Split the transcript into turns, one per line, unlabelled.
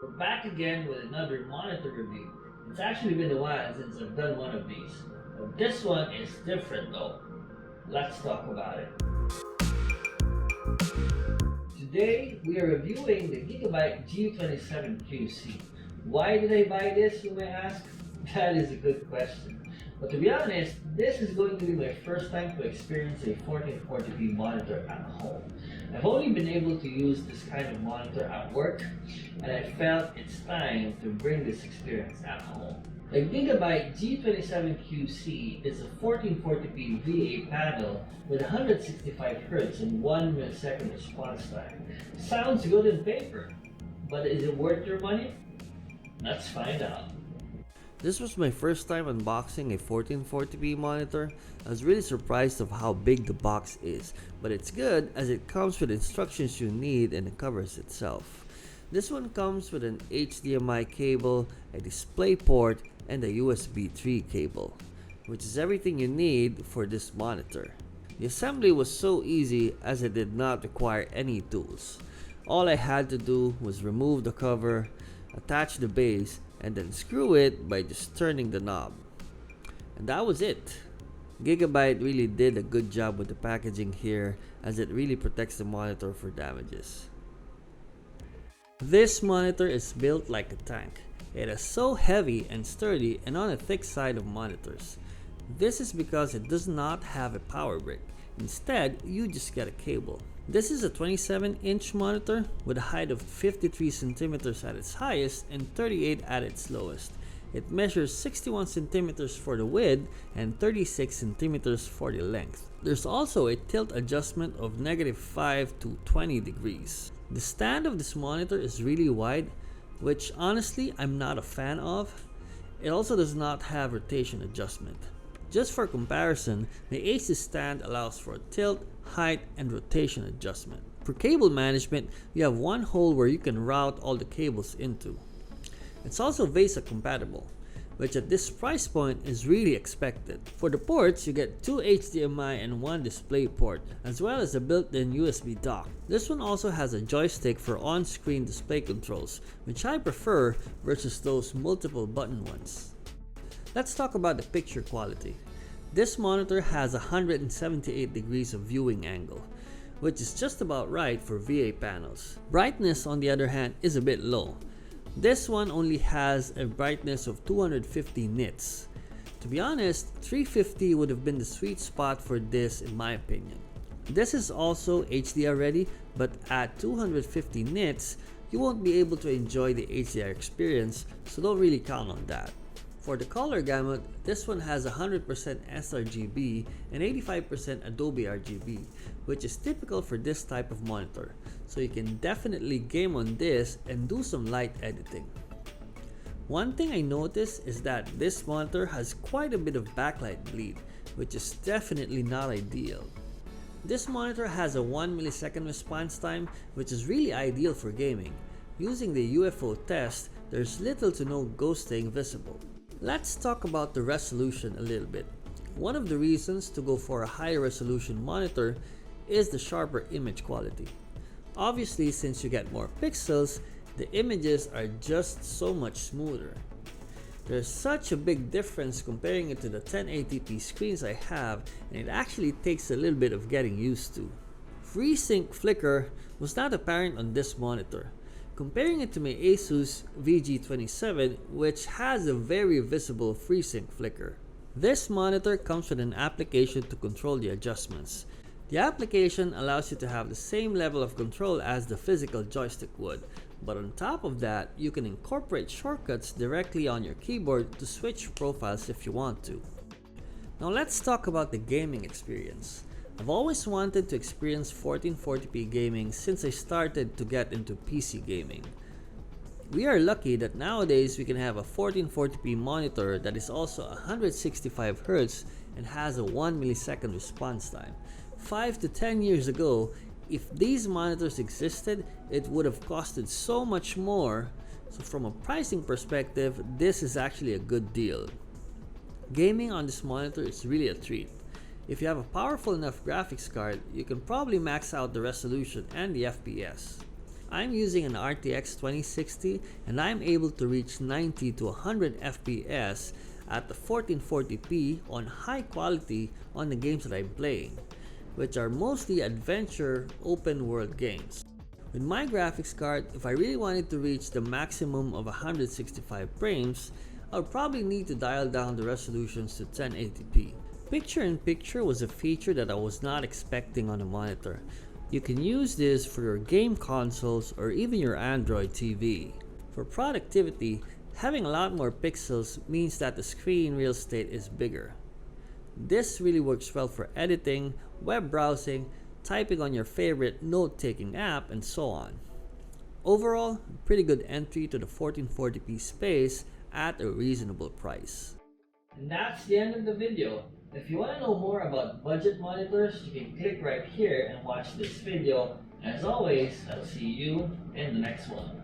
We're back again with another monitor review. It's actually been a while since I've done one of these, but this one is different though. Let's talk about it. Today, we are reviewing the Gigabyte G27QC. Why did I buy this, you may ask? That is a good question. But to be honest, this is going to be my first time to experience a 1440p monitor at home. I've only been able to use this kind of monitor at work, and I felt it's time to bring this experience at home. The Gigabyte G27QC is a 1440p VA panel with 165Hz and 1 millisecond response time. Sounds good on paper, but is it worth your money? Let's find out.
This was my first time unboxing a 1440p monitor. I was really surprised of how big the box is, but it's good as it comes with instructions you need and it covers itself. This one comes with an HDMI cable, a display port, and a USB 3 cable, which is everything you need for this monitor. The assembly was so easy as it did not require any tools. All I had to do was remove the cover, attach the base, and then screw it by just turning the knob. And that was it. Gigabyte really did a good job with the packaging here as it really protects the monitor for damages. This monitor is built like a tank. It is so heavy and sturdy and on a thick side of monitors. This is because it does not have a power brick. Instead, you just get a cable. This is a 27-inch monitor with a height of 53 centimeters at its highest and 38 at its lowest. It measures 61 centimeters for the width and 36 centimeters for the length. There's also a tilt adjustment of -5 to 20 degrees. The stand of this monitor is really wide, which honestly I'm not a fan of. It also does not have rotation adjustment. Just for comparison, the Asus stand allows for tilt, height, and rotation adjustment. For cable management, you have one hole where you can route all the cables into. It's also VESA compatible, which at this price point is really expected. For the ports, you get 2 HDMI and 1 display port, as well as a built-in USB dock. This one also has a joystick for on-screen display controls, which I prefer versus those multiple button ones. Let's talk about the picture quality. This monitor has 178 degrees of viewing angle, which is just about right for VA panels. Brightness, on the other hand, is a bit low. This one only has a brightness of 250 nits. To be honest, 350 would have been the sweet spot for this in my opinion. This is also HDR ready, but at 250 nits, you won't be able to enjoy the HDR experience, so don't really count on that. For the color gamut, this one has 100% sRGB and 85% Adobe RGB, which is typical for this type of monitor, so you can definitely game on this and do some light editing. One thing I noticed is that this monitor has quite a bit of backlight bleed, which is definitely not ideal. This monitor has a 1 millisecond response time, which is really ideal for gaming. Using the UFO test, there's little to no ghosting visible. Let's talk about the resolution a little bit. One of the reasons to go for a higher resolution monitor is the sharper image quality. Obviously, since you get more pixels, the images are just so much smoother. There's such a big difference comparing it to the 1080p screens I have, and it actually takes a little bit of getting used to. FreeSync flicker was not apparent on this monitor. Comparing it to my Asus VG27, which has a very visible FreeSync flicker. This monitor comes with an application to control the adjustments. The application allows you to have the same level of control as the physical joystick would, but on top of that, you can incorporate shortcuts directly on your keyboard to switch profiles if you want to. Now let's talk about the gaming experience. I've always wanted to experience 1440p gaming since I started to get into PC gaming. We are lucky that nowadays we can have a 1440p monitor that is also 165Hz and has a 1 millisecond response time. 5 to 10 years ago, if these monitors existed, it would have costed so much more, so from a pricing perspective, this is actually a good deal. Gaming on this monitor is really a treat. If you have a powerful enough graphics card, you can probably max out the resolution and the FPS. I'm using an RTX 2060 and I'm able to reach 90 to 100 FPS at the 1440p on high quality on the games that I'm playing, which are mostly adventure open world games. With my graphics card, if I really wanted to reach the maximum of 165 frames, I would probably need to dial down the resolutions to 1080p. Picture-in-picture was a feature that I was not expecting on a monitor. You can use this for your game consoles or even your Android TV. For productivity, having a lot more pixels means that the screen real estate is bigger. This really works well for editing, web browsing, typing on your favorite note-taking app, and so on. Overall, pretty good entry to the 1440p space at a reasonable price.
And that's the end of the video. If you want to know more about budget monitors, you can click right here and watch this video. As always, I'll see you in the next one.